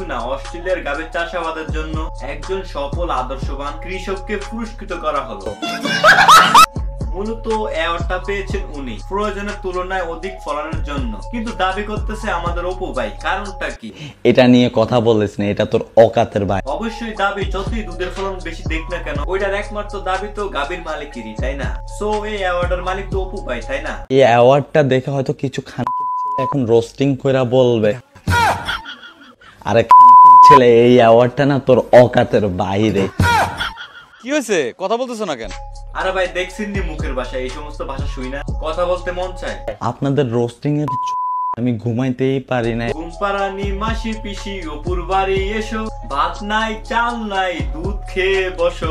কিছু না, অস্ট্রেলিয়ার গাভীর চাষাবাদের জন্য একজন সফল আদর্শবান কৃষককে পুরস্কৃত করা হলো। মূলত অ্যাওয়ার্ডটা পেয়েছেন উনি প্রয়োজনের তুলনায় অধিক ফলনের জন্য, কিন্তু দাবি করতেছে আমাদের অপু ভাই। কারণটা কি? এটা নিয়ে কথা বলিস না, এটা তোর অকাতের ভাই। অবশ্যই দাবি যতই দুধের ফলন বেশি দেখ না কেন, ওইটার একমাত্র দাবি তো গাভীর মালিকেরই, তাই না? সো এই অ্যাওয়ার্ডের মালিক তো অপু ভাই, তাই না? এই অ্যাওয়ার্ডটা দেখে হয়তো কিছু খানকির ছেলে এখন রোস্টিং কইরা বলবে, আরে খানকির ছেলে এই অ্যাওয়ার্ডটা না তোর অকাতের বাইরে। কি হয়েছে, কথা বলতেছো না কেন? আরে ভাই দেখছেন নি মুখের ভাষা, এই সমস্ত ভাষা শুই না, কথা বলতে মন চায়। আপনাদের রোস্টিং এর আমি ঘুমাইতেই পারি না। ঘুমপাড়ানি মাসি পিসি অপুর বাড়ি এসো, ভাত নাই চাল নাই দুধ খেয়ে বসো।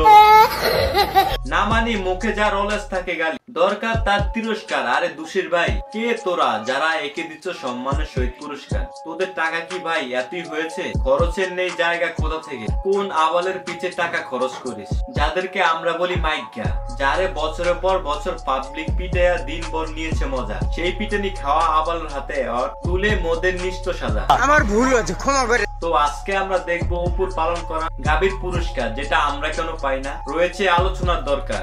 না মানি মুখে যার অলস থাকে গালি, দরকার তার তিরস্কার। আরে দুষের ভাই কে তোরা যারা একে দিচ্ছ সম্মানের সহিত পুরস্কার? তোদের টাকা কি ভাই এতই হয়েছে? খরচের নেই জায়গা কোথা থেকে? কোন আবালের পিছে টাকা খরচ করিস? যাদেরকে আমরা বলি মাইজ্ঞা, যারে বছরের পর বছর পাবলিক পিটাইয়া দিনভর নিয়েছে মজা, সেই পিটানি খাওয়া আবালের হাতে তুলে মদের নিষ্ঠ সাজা। আমার ভুল হয়েছে, ক্ষমা করে। তো আজকে আমরা দেখবো অপুর পালন করা গাভীর পুরস্কার, যেটা আমরা কেন পাই না, রয়েছে আলোচনার দরকার।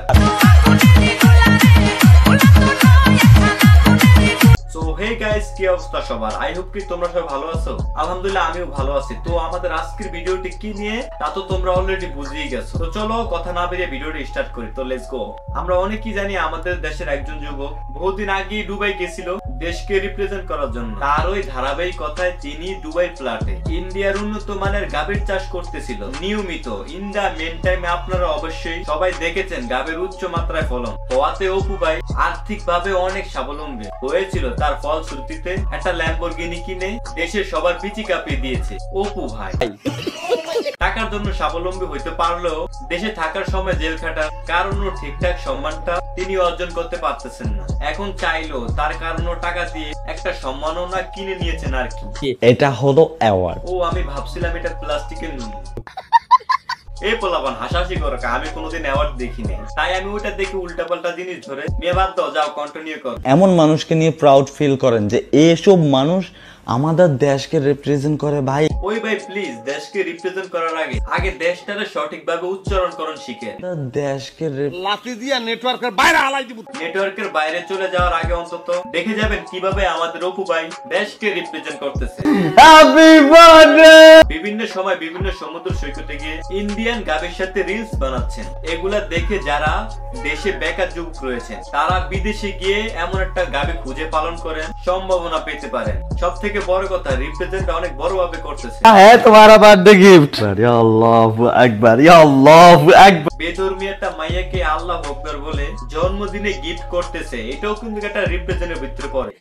সো হে গাইস, কি অবস্থা সবার? আই হোপ কি তোমরা সবাই ভালো আছো। আলহামদুলিল্লাহ আমিও ভালো আছি। তো আমাদের আজকের ভিডিওটি কি নিয়ে তা তো তোমরা অলরেডি বুঝেই গেছো। তো চলো কথা না বেরিয়ে ভিডিওটি স্টার্ট করি। তো লেটস গো। আমরা অনেকেই জানি আমাদের দেশের একজন যুবক বহুদিন আগে দুবাই গেছিল দেশকে রিপ্রেজেন্ট করার জন্য। তার ওই ধারাবাহিক কথায় তিনি দুবাই ফ্ল্যাটে ইন্ডিয়ার উন্নত মানের গাভীর চাষ করতেছিল নিয়মিত। ইন দা মেন টাইমে আপনারা অবশ্যই সবাই দেখেছেন গাভীর উচ্চ মাত্রায় ফলন হওয়াতে অপু ভাই আর্থিক ভাবে অনেক স্বাবলম্বী হয়েছিল। তার ফলশ্রুতিতে একটা ল্যাম্বরগিনি কিনে দেশের সবার পিচি কাঁপিয়ে দিয়েছে অপু ভাই। টাকার জন্য স্বাবলম্বী হইতে পারলেও দেশে থাকার সময় জেল খাটার কারণও ঠিকঠাক সম্মানটা তিনি অর্জন করতে পারতেছেন না। এখন চাইলেও তার কারণও টাকা দিয়ে একটা সম্মাননা কিনে নিয়েছেন আর কি। এটা হলো অ্যাওয়ার্ড। ও আমি ভাবছিলাম এটা প্লাস্টিকের নুন। এই পোলাপান হাসাহাসি করো, আমি কোনোদিন অ্যাওয়ার্ড দেখিনি, তাই আমি ওটা দেখে উল্টাপাল্টা জিনিস ধরে নিয়ে বাদ দাও, যাও কন্টিনিউ করো। এমন মানুষকে নিয়ে প্রাউড ফিল করেন যে এইসব মানুষ আমাদের দেশকে রিপ্রেজেন্ট করে ভাই। ওই ভাই প্লিজ দেশকে রিপ্রেজেন্ট করার আগে দেশটারে সঠিকভাবে উচ্চারণ করুন শিখেন। দেশকে লাথি দিয়া নেটওয়ার্কের বাইরে হালাই দিব। নেটওয়ার্কের বাইরে চলে যাওয়ার আগে অন্তত দেখে যাবেন কিভাবে আমাদের অপু ভাই দেশকে রিপ্রেজেন্ট করতেছে। Happy birthday. বিভিন্ন সময় বিভিন্ন সমুদ্র সৈকতে গিয়ে ইন্ডিয়ান গাভীর সাথে রিলস বানাচ্ছেন। এগুলা দেখে যারা দেশে বেকার যুবক রয়েছেন তারা বিদেশে গিয়ে এমন একটা গাভী খুঁজে পালন করেন, সম্ভাবনা পেতে পারেন। সব থেকে বড় কথা রিপ্রেজেন্ট অনেক বড় ভাবে করতেছে। হ্যাঁ তোমার বার্থডে গিফট। ইয়া আল্লাহু আকবার, ইয়া আল্লাহু আকবার। বেধর্মী একটা মাইয়াকে আল্লাহু আকবার বলে জন্মদিনে গিফট করতেছে, এটাও কিন্তু একটা রিপ্রেজেন্টের ভিতরে পড়ে।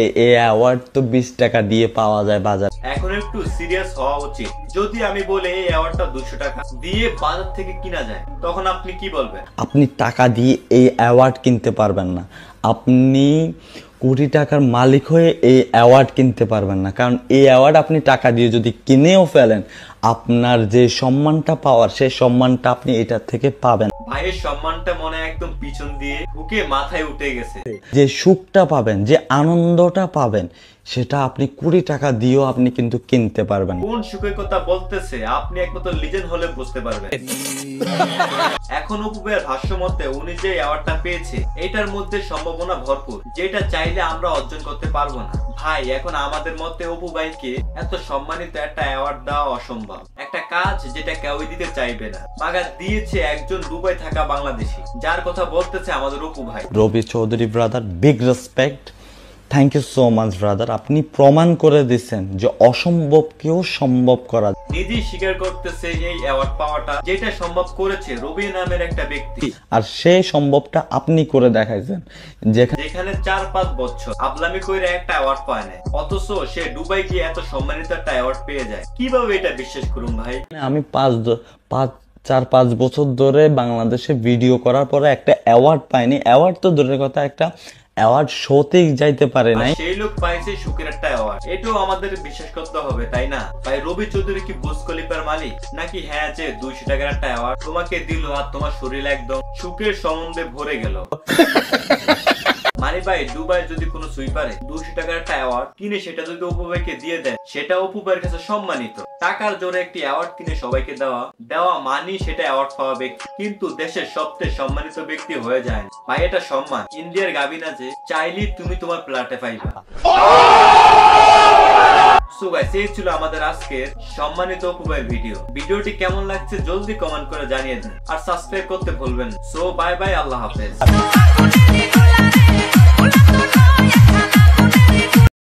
এই অ্যাওয়ার্ড তো 20 টাকা দিয়ে পাওয়া যায় বাজার। এখন একটু সিরিয়াস হওয়া উচিত। যদি আমি বলি এই অ্যাওয়ার্ডটা 200 টাকা দিয়ে বাজার থেকে কিনা যায়, তখন আপনি কি বলবেন? আপনি টাকা দিয়ে এই অ্যাওয়ার্ড কিনতে পারবেন না। আপনি কোটি টাকার মালিক হয়ে এই অ্যাওয়ার্ড কিনতে পারবেন না, কারণ এই অ্যাওয়ার্ড আপনি টাকা দিয়ে যদি কিনেও ফেলেন, আপনার যে সম্মানটা পাওয়ার সেই সম্মানটা আপনি এটা থেকে পাবেন। ভাইয়ের সম্মানটা মনে একদম পিছন দিয়ে ঢুকে মাথায় উঠে গেছে। যে সুখটা পাবেন, যে আনন্দটা পাবেন, সেটা আপনি 20 টাকা দিয়েও আপনি কিন্তু কিনতে পারবেন। কোন সুখের কথা বলতেছে আপনি একমাত্র লিজেন্ড হলে বুঝতে পারবেন। এখন অপু ভাইয়ের ভাষ্য মতে উনি যে অ্যাওয়ার্ডটা পেয়েছে এটার মধ্যে সম্ভাবনা ভরপুর, যেটা চাইলে আমরা অর্জন করতে পারবো না। ভাই এখন আমাদের মতে অপু ভাইকে এত সম্মানিত একটা অ্যাওয়ার্ড দেওয়া অসম্ভব। একটা কাজ যেটা কেউই দিতে চাইবে না, মাগা দিয়েছে একজন দুবাই থাকা বাংলাদেশি, যার কথা বলতেছে আমাদের অপু ভাই। Robi Chowdhury brother, big respect, thank you so much brother. আপনি প্রমাণ করে দিচ্ছেন যে অসম্ভবকেও সম্ভব করা। নিজেই স্বীকার করতেছে এই অ্যাওয়ার্ড পাওয়াটা যেটা সম্ভব করেছে রবি নামের একটা ব্যক্তি, আর সেই সম্ভবটা আপনি করে দেখাইছেন। যেখানে 4-5 বছর আবলামি করে একটা অ্যাওয়ার্ড পায় না, অথচ সে দুবাই গিয়ে এত সম্মানিত একটা অ্যাওয়ার্ড পেয়ে যায়। কিভাবে এটা বিশ্বাস করুন ভাই? আমি 4-5 বছর ধরে বাংলাদেশে ভিডিও করার পরে একটা অ্যাওয়ার্ড পাইনি। অ্যাওয়ার্ড তো দূরের কথা, একটা অ্যাওয়ার্ড শোতেই যাইতে পারে নাই। সেই লোক পাইছে সুখের একটা অ্যাওয়ার্ড, এটাও আমাদের বিশ্বাস করতে হবে, তাই না ভাই? রবি চৌধুরী কি বুর্জ খলিফার মালিক নাকি? হ্যাঁ, যে 200 টাকার একটা অ্যাওয়ার্ড তোমাকে দিল আর তোমার শরীর একদম সুখের সম্বন্ধে ভরে গেল। মানি ভাই দুবাই যদি কোনো সুইপারে 200 টাকার একটা অ্যাওয়ার্ড কিনে সেটা যদি অপু ভাইকে দিয়ে দেয়, সেটা অপু ভাইয়ের কাছে সম্মানিত। টাকার জোরে একটি অ্যাওয়ার্ড কিনে সবাইকে দেওয়া মানি সেটা অ্যাওয়ার্ড পাওয়া ব্যক্তি, কিন্তু দেশের সবচেয়ে সম্মানিত ব্যক্তি হয়ে যায় না ভাই। এটা সম্মান। ইন্ডিয়ার গাবিনা যে চাইলেই তুমি তোমার প্লাটে পাইবা। সো গাইস, এই ছিল আমাদের আজকের সম্মানিত অপু ভাইয়ের ভিডিওটি কেমন লাগছে জলদি কমেন্ট করে জানিয়ে দিন, আর সাবস্ক্রাইব করতে ভুলবেন না। সো বাই বাই, আল্লাহ হাফেজ।